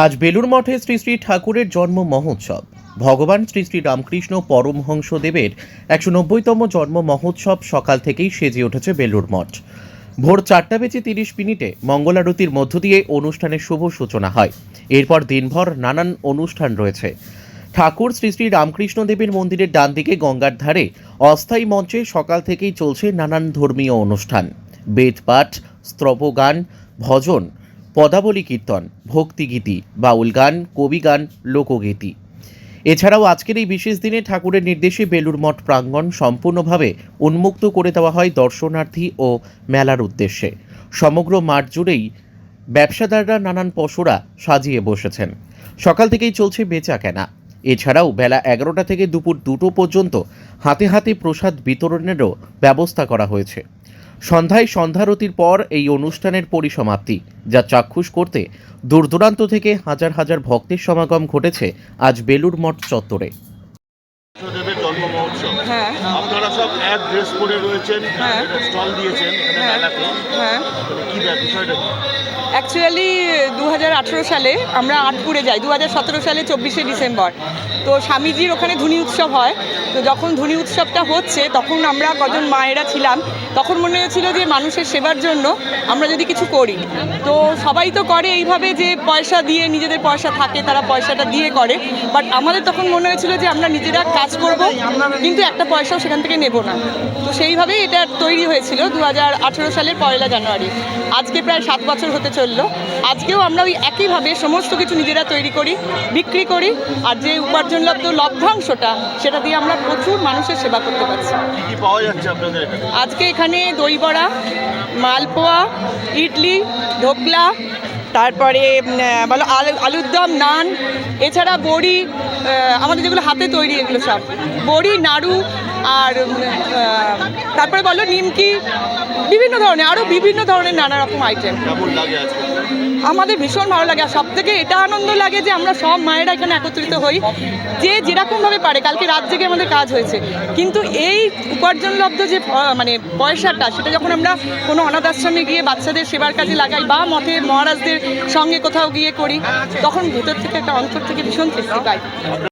আজ বেলুড় মঠে শ্রী শ্রী ঠাকুরের জন্ম মহোৎসব। ভগবান শ্রী শ্রী রামকৃষ্ণ পরমহংস দেবের 190তম জন্ম মহোৎসব সকাল থেকেই সেজে উঠেছে বেলুড় মঠ। ভোর 4:30 মঙ্গলারতির মধ্য দিয়ে অনুষ্ঠানের শুভ সূচনা হয়। এরপর দিনভর নানান অনুষ্ঠান রয়েছে। ঠাকুর শ্রী শ্রী রামকৃষ্ণ দেবের মন্দিরের ডান দিকে গঙ্গার ধারে অস্থায়ী মঞ্চে সকাল থেকেই চলছে নানান ধর্মীয় অনুষ্ঠান, বেদপাঠ, স্তবগান, ভজন, পদাবলী কীর্তন, ভক্তিগীতি, বাউল গান, কবিগান, লোকগীতি। এছাড়াও আজকের এই বিশেষ দিনে ঠাকুরের নির্দেশে বেলুড় মঠ প্রাঙ্গণ সম্পূর্ণভাবে উন্মুক্ত করে দেওয়া হয় দর্শনার্থী ও মেলার উদ্দেশ্যে। সমগ্র মাঠ জুড়েই ব্যবসাদাররা নানান পসরা সাজিয়ে বসেছেন। সকাল থেকেই চলছে বেচা কেনা। এছাড়াও বেলা 11টা থেকে দুপুর 2টো পর্যন্ত হাতে হাতে প্রসাদ বিতরণেরও ব্যবস্থা করা হয়েছে। সন্ধ্যায় সন্ধ্যারতির পর এই অনুষ্ঠানের পরিসমাপ্তি, যা চাক্ষুষ করতে দূর দূরান্ত থেকে হাজার হাজার ভক্তের সমাগম ঘটেছে আজ বেলুড় মঠ চত্বরে। দেবের জন্ম মহোৎসব। হ্যাঁ আপনারা সব এক ড্রেস পরে রয়েছেন, হ্যাঁ। স্টল দিয়েছেন এখানে হ্যাঁ। মেলাতে। হ্যাঁ কি বিষয়টা কি? অ্যাকচুয়ালি 2018 সালে আমরা আটপুরে যাই, 2017 সালে 24শে ডিসেম্বর। তো স্বামীজির ওখানে ধুনি উৎসব হয়। তো যখন ধুনি উৎসবটা হচ্ছে তখন আমরা কজন মায়েরা ছিলাম, তখন মনে হয়েছিল যে মানুষের সেবার জন্য আমরা যদি কিছু করি। তো সবাই তো করে এইভাবে যে পয়সা দিয়ে, নিজেদের পয়সা থাকে তারা পয়সাটা দিয়ে করে, বাট আমাদের তখন মনে হয়েছিল যে আমরা নিজেরা কাজ করব কিন্তু একটা পয়সাও সেখান থেকে নেব না। তো সেইভাবেই এটা তৈরি হয়েছিল 2018 সালের 1 জানুয়ারি। আজকে প্রায় 7 বছর হতে চললো। আজকেও আমরা ওই একইভাবে সমস্ত কিছু নিজেরা তৈরি করি, বিক্রি করি, আর যে উপার্জনলব্ধ লভ্যাংশটা সেটা দিয়ে আমরা প্রচুর মানুষের সেবা করতে পারছি। কি কি পাওয়া যাচ্ছে আপনাদের এখানে? আজকে এখানে দই বড়া, মালপোয়া, ইডলি, ঢোকলা, তারপরে বলো আলুর দম, নান, এছাড়া বড়ি, আমাদের যেগুলো হাতে তৈরি এগুলো সব বড়ি, নাড়ু, আর তারপরে বলো নিমকি, বিভিন্ন ধরনের আরও বিভিন্ন ধরনের নানা রকম আইটেম। কেমন লাগে আজকে? আমাদের ভীষণ ভালো লাগে। আর সবথেকে এটা আনন্দ লাগে যে আমরা সব মায়েরা এখানে একত্রিত হই, যে যেরকমভাবে পারে। কালকে রাত জেগে আমাদের কাজ হয়েছে, কিন্তু এই উপার্জনলব্ধ যে মানে পয়সাটা, সেটা যখন আমরা কোনো অনাথ আশ্রমে গিয়ে বাচ্চাদের সেবার কাজে লাগাই বা মঠে মহারাজদের সঙ্গে কোথাও গিয়ে করি, তখন ভেতর থেকে একটা অন্তর থেকে ভীষণ তৃপ্তি পাই।